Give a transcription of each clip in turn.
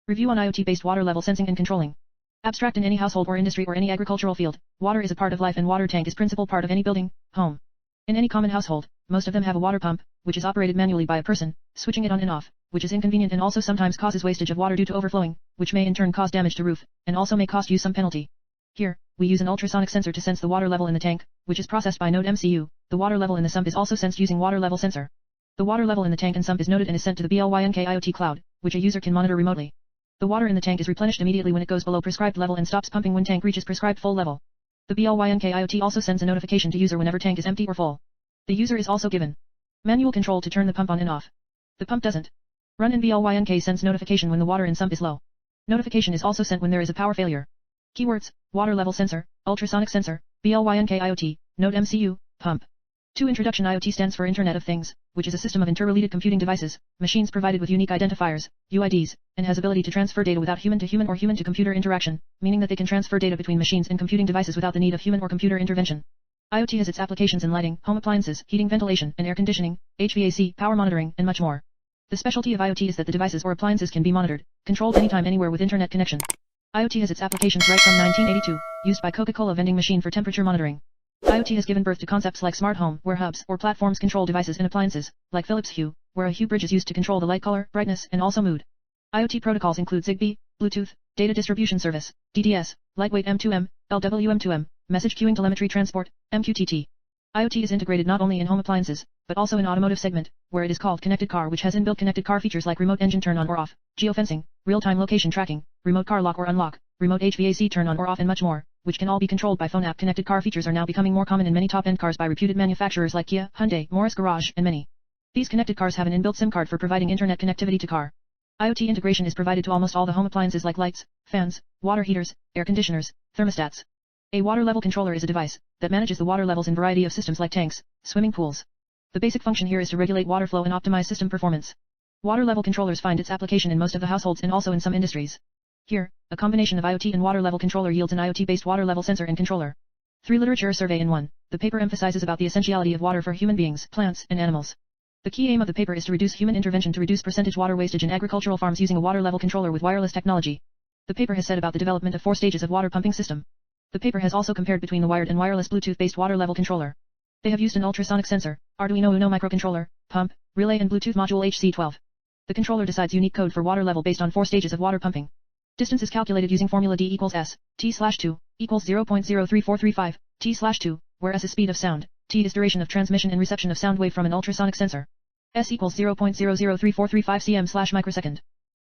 Review on IoT-based water level sensing and controlling. Abstract in any household or industry or any agricultural field, water is a part of life and water tank is principal part of any building, home. In any common household, most of them have a water pump, which is operated manually by a person, switching it on and off, which is inconvenient and also sometimes causes wastage of water due to overflowing, which may in turn cause damage to roof, and also may cost you some penalty. Here, we use an ultrasonic sensor to sense the water level in the tank, which is processed by Node MCU. The water level in the sump is also sensed using water level sensor. The water level in the tank and sump is noted and is sent to the BLYNK IoT cloud, which a user can monitor remotely. The water in the tank is replenished immediately when it goes below prescribed level and stops pumping when tank reaches prescribed full level. The BLYNK IoT also sends a notification to user whenever tank is empty or full. The user is also given manual control to turn the pump on and off. The pump doesn't run and BLYNK sends notification when the water in sump is low. Notification is also sent when there is a power failure. Keywords: water level sensor, ultrasonic sensor, BLYNK IoT, Node MCU, pump. 2. Introduction. IoT stands for Internet of Things, which is a system of interrelated computing devices, machines provided with unique identifiers, UIDs, and has ability to transfer data without human-to-human or human-to-computer interaction, meaning that they can transfer data between machines and computing devices without the need of human or computer intervention. IoT has its applications in lighting, home appliances, heating, ventilation, and air conditioning, HVAC, power monitoring, and much more. The specialty of IoT is that the devices or appliances can be monitored, controlled anytime anywhere with internet connection. IoT has its applications right from 1982, used by Coca-Cola vending machine for temperature monitoring. IoT has given birth to concepts like smart home, where hubs or platforms control devices and appliances, like Philips Hue, where a Hue bridge is used to control the light color, brightness, and also mood. IoT protocols include Zigbee, Bluetooth, Data Distribution Service, DDS, Lightweight M2M, LWM2M, Message Queuing Telemetry Transport, MQTT. IoT is integrated not only in home appliances, but also in automotive segment, where it is called connected car, which has inbuilt connected car features like remote engine turn on or off, geofencing, real-time location tracking, remote car lock or unlock, remote HVAC turn on or off and much more, which can all be controlled by phone app. Connected car features are now becoming more common in many top-end cars by reputed manufacturers like Kia, Hyundai, Morris Garage, and many. These connected cars have an inbuilt SIM card for providing internet connectivity to car. IoT integration is provided to almost all the home appliances like lights, fans, water heaters, air conditioners, thermostats. A water level controller is a device that manages the water levels in variety of systems like tanks, swimming pools. The basic function here is to regulate water flow and optimize system performance. Water level controllers find its application in most of the households and also in some industries. Here, a combination of IoT and water level controller yields an IoT-based water level sensor and controller. 3. Literature survey in 1. The paper emphasizes about the essentiality of water for human beings, plants, and animals. The key aim of the paper is to reduce human intervention to reduce percentage water wastage in agricultural farms using a water level controller with wireless technology. The paper has said about the development of 4 stages of water pumping system. The paper has also compared between the wired and wireless Bluetooth-based water level controller. They have used an ultrasonic sensor, Arduino Uno microcontroller, pump, relay and Bluetooth module HC12. The controller decides unique code for water level based on 4 stages of water pumping. Distance is calculated using formula D equals S, T/2, equals 0.03435, T/2, where S is speed of sound, T is duration of transmission and reception of sound wave from an ultrasonic sensor. S equals 0.003435 cm/microsecond.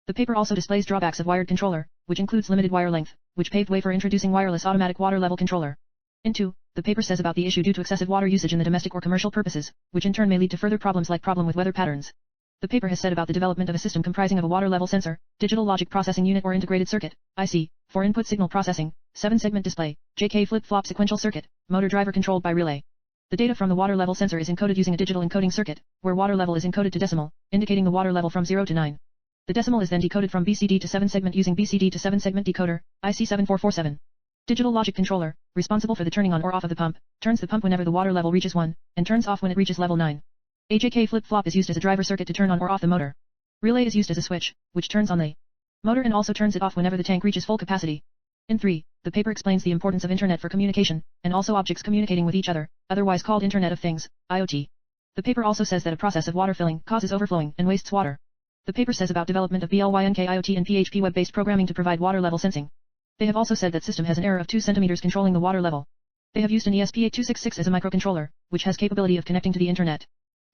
The paper also displays drawbacks of wired controller, which includes limited wire length, which paved way for introducing wireless automatic water level controller. In 2, the paper says about the issue due to excessive water usage in the domestic or commercial purposes, which in turn may lead to further problems like problem with weather patterns. The paper has said about the development of a system comprising of a water level sensor, digital logic processing unit or integrated circuit, IC, for input signal processing, 7-segment display, JK flip-flop sequential circuit, motor driver controlled by relay. The data from the water level sensor is encoded using a digital encoding circuit, where water level is encoded to decimal, indicating the water level from 0 to 9. The decimal is then decoded from BCD to 7-segment using BCD to 7-segment decoder, IC7447. Digital logic controller, responsible for the turning on or off of the pump, turns the pump whenever the water level reaches 1, and turns off when it reaches level 9. A JK flip-flop is used as a driver circuit to turn on or off the motor. Relay is used as a switch, which turns on the motor and also turns it off whenever the tank reaches full capacity. In 3, the paper explains the importance of internet for communication, and also objects communicating with each other, otherwise called Internet of Things, IoT. The paper also says that a process of water filling causes overflowing and wastes water. The paper says about development of BLYNK IoT and PHP web-based programming to provide water level sensing. They have also said that system has an error of 2 cm controlling the water level. They have used an ESP8266 as a microcontroller, which has capability of connecting to the internet.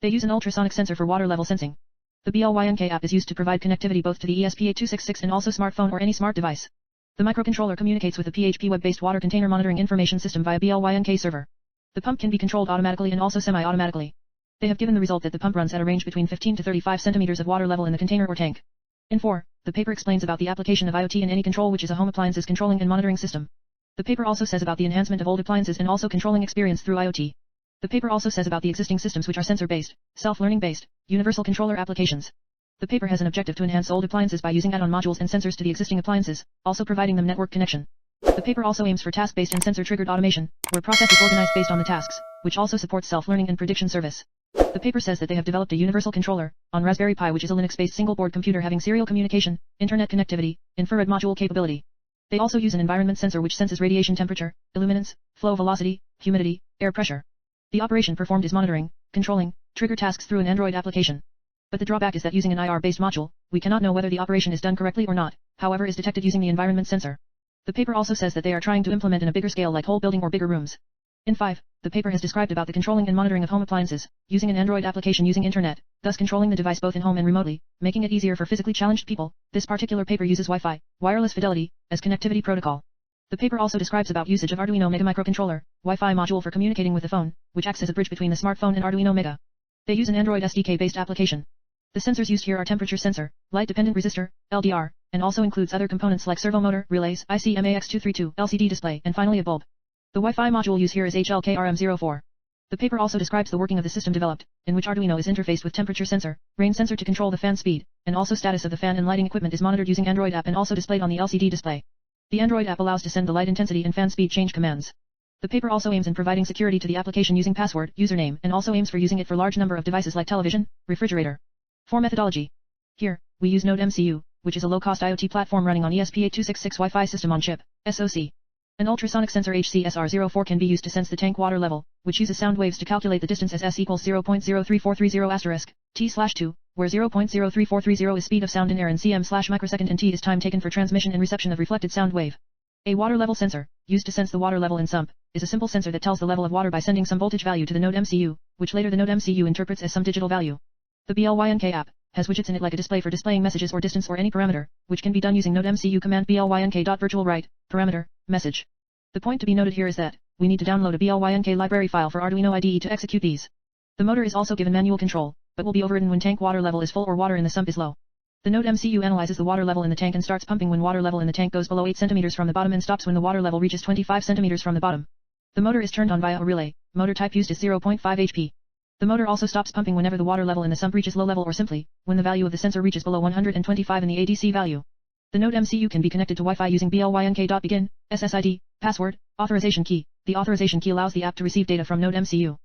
They use an ultrasonic sensor for water level sensing. The BLYNK app is used to provide connectivity both to the ESP8266 and also smartphone or any smart device. The microcontroller communicates with the PHP web-based water container monitoring information system via BLYNK server. The pump can be controlled automatically and also semi-automatically. They have given the result that the pump runs at a range between 15 to 35 centimeters of water level in the container or tank. In 4, the paper explains about the application of IoT in any control which is a home appliances controlling and monitoring system. The paper also says about the enhancement of old appliances and also controlling experience through IoT. The paper also says about the existing systems which are sensor-based, self-learning based, universal controller applications. The paper has an objective to enhance old appliances by using add-on modules and sensors to the existing appliances, also providing them network connection. The paper also aims for task-based and sensor-triggered automation, where process is organized based on the tasks, which also supports self-learning and prediction service. The paper says that they have developed a universal controller on Raspberry Pi, which is a Linux-based single-board computer having serial communication, internet connectivity, infrared module capability. They also use an environment sensor which senses radiation temperature, illuminance, flow velocity, humidity, air pressure. The operation performed is monitoring, controlling, trigger tasks through an Android application. But the drawback is that using an IR-based module, we cannot know whether the operation is done correctly or not, however is detected using the environment sensor. The paper also says that they are trying to implement in a bigger scale like whole building or bigger rooms. In 5, the paper has described about the controlling and monitoring of home appliances, using an Android application using internet, thus controlling the device both in home and remotely, making it easier for physically challenged people. This particular paper uses Wi-Fi, wireless fidelity, as connectivity protocol. The paper also describes about usage of Arduino Mega microcontroller, Wi-Fi module for communicating with the phone, which acts as a bridge between the smartphone and Arduino Mega. They use an Android SDK-based application. The sensors used here are temperature sensor, light-dependent resistor, LDR, and also includes other components like servo motor, relays, IC-MAX232, LCD display, and finally a bulb. The Wi-Fi module used here is HLKRM04. The paper also describes the working of the system developed, in which Arduino is interfaced with temperature sensor, rain sensor to control the fan speed, and also status of the fan and lighting equipment is monitored using Android app and also displayed on the LCD display. The Android app allows to send the light intensity and fan speed change commands. The paper also aims in providing security to the application using password, username, and also aims for using it for large number of devices like television, refrigerator. For methodology. Here, we use Node MCU, which is a low-cost IoT platform running on ESP8266 Wi-Fi system on chip, SoC. An ultrasonic sensor HCSR04 can be used to sense the tank water level, which uses sound waves to calculate the distance as S equals 0.03430 T/2, where 0.03430 is speed of sound in air and cm/microsecond and T is time taken for transmission and reception of reflected sound wave. A water level sensor, used to sense the water level in sump, is a simple sensor that tells the level of water by sending some voltage value to the Node MCU, which later the Node MCU interprets as some digital value. The BLYNK app has widgets in it like a display for displaying messages or distance or any parameter, which can be done using Node MCU command blynk.virtualWrite, parameter, message. The point to be noted here is that we need to download a blynk library file for Arduino IDE to execute these. The motor is also given manual control, but will be overridden when tank water level is full or water in the sump is low. The Node MCU analyzes the water level in the tank and starts pumping when water level in the tank goes below 8 cm from the bottom and stops when the water level reaches 25 cm from the bottom. The motor is turned on via a relay. Motor type used is 0.5 HP. The motor also stops pumping whenever the water level in the sump reaches low level or simply when the value of the sensor reaches below 125 in the ADC value. The Node MCU can be connected to Wi-Fi using blynk.begin, SSID, password, authorization key. The authorization key allows the app to receive data from Node MCU.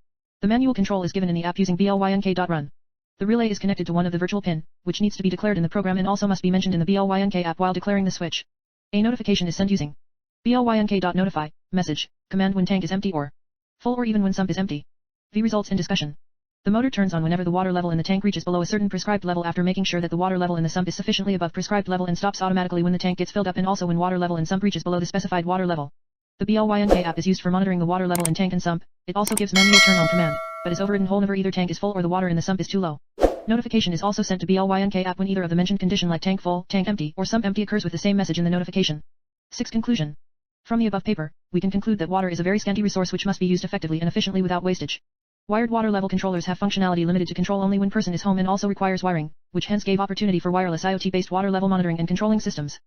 The manual control is given in the app using blynk.run. The relay is connected to one of the virtual pin, which needs to be declared in the program and also must be mentioned in the blynk app while declaring the switch. A notification is sent using blynk.notify, message, command when tank is empty or full or even when sump is empty. V results in discussion. The motor turns on whenever the water level in the tank reaches below a certain prescribed level after making sure that the water level in the sump is sufficiently above prescribed level and stops automatically when the tank gets filled up and also when water level in sump reaches below the specified water level. The blynk app is used for monitoring the water level in tank and sump. It also gives manual turn on command, but is overridden whenever either tank is full or the water in the sump is too low. Notification is also sent to blynk app when either of the mentioned condition like tank full, tank empty, or sump empty occurs with the same message in the notification. 6. Conclusion. From the above paper, we can conclude that water is a very scanty resource which must be used effectively and efficiently without wastage. Wired water level controllers have functionality limited to control only when person is home and also requires wiring, which hence gave opportunity for wireless IoT-based water level monitoring and controlling systems.